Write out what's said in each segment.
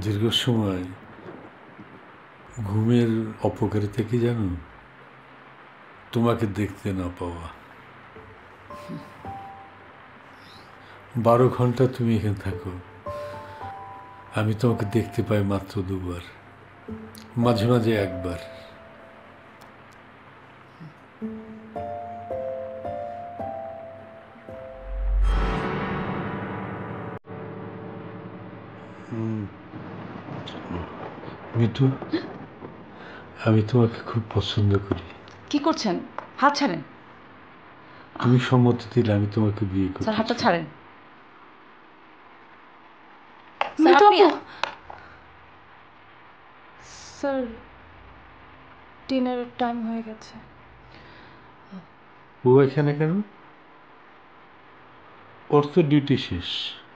দীর্ঘ সময় ঘুমের অপকারিতা কি জানো? তোমাকে দেখতে না পাওয়া। 12 ঘন্টা তুমি এখানে থাকো, আমি তোমাকে দেখতে পাই মাত্র 2 বার, মাঝে মাঝে 1 বার। মিঠু, আমি তোমাকে খুব পছন্দ করি। কি করছেন? হাত ছাড়েন। তুমি সম্মতি দিলে আমি তোমাকে বিয়ে করতে স্যার, হাতটা চাই। ছাড়েন। মিঠু আপু, স্যার ডিনারের টাইম হয়ে গেছে। ও এখানে কেন? ওর তো ডিউটি শেষ।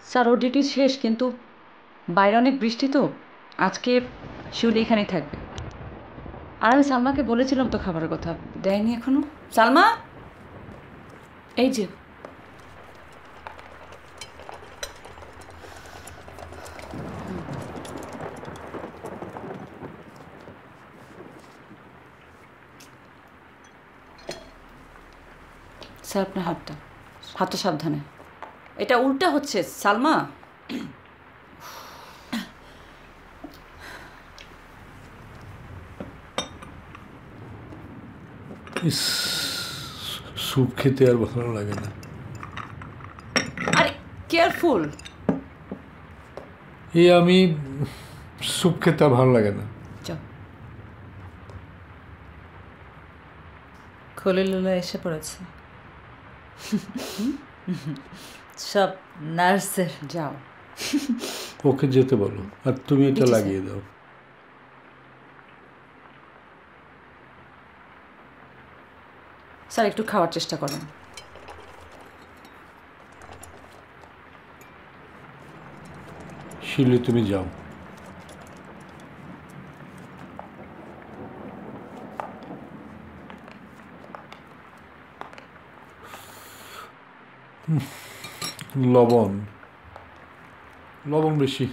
স্যার, ওর ডিউটি শেষ, কিন্তু বাইরে অনেক বৃষ্টি তো, আজকে শিউলি এখানেই থাকবে। আর আমি সালমাকে বলেছিলাম তো খাবারের কথা, দেয়নি এখনো। সালমা, এই যে। স্যার, আপনার হাতটা সাবধানে। এটা উল্টা হচ্ছে সালমা। স্যুপ খেতে আর ভালো লাগে না। আরে কেয়ারফুল। আমি স্যুপ খেতে আর ভালো লাগে না। খলিলুল্লাহ এসে পড়েছে। সব নার্সের। যাও, ওকে যেতে বলো, আর তুমি এটা লাগিয়ে দাও। স্যার, একটু খাওয়ার চেষ্টা করেন। শিউলি, তুমি যাও। লবণ বেশি।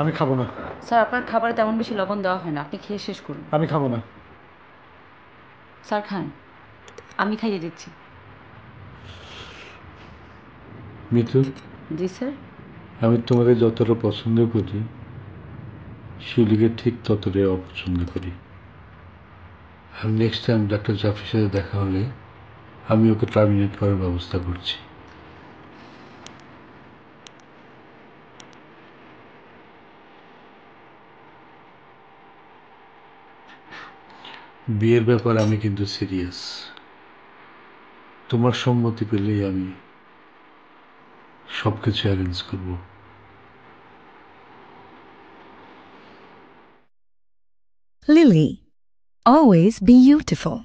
আমি খাবো না। স্যার, আপনার খাবারে তেমন বেশি লবণ দেওয়া হয় না, আপনি খেয়ে শেষ করুন। আমি খাবো না। স্যার খান, আমি খাইয়ে দিচ্ছি। মিথু। জি স্যার। আমি তোমাকে যতটা পছন্দ করি, শিউলিকে ঠিক ততটাই অপছন্দ করি। আর নেক্সট টাইম ডাক্তার জাফির সাথে দেখা হলে আমি ওকে টার্মিনেট করার ব্যবস্থা করছি। বিয়ের ব্যাপার আমি কিন্তু সিরিয়াস। তোমার সম্মতি পেলেই আমি সবকিছু অ্যারেঞ্জ করব। Lily, always be beautiful.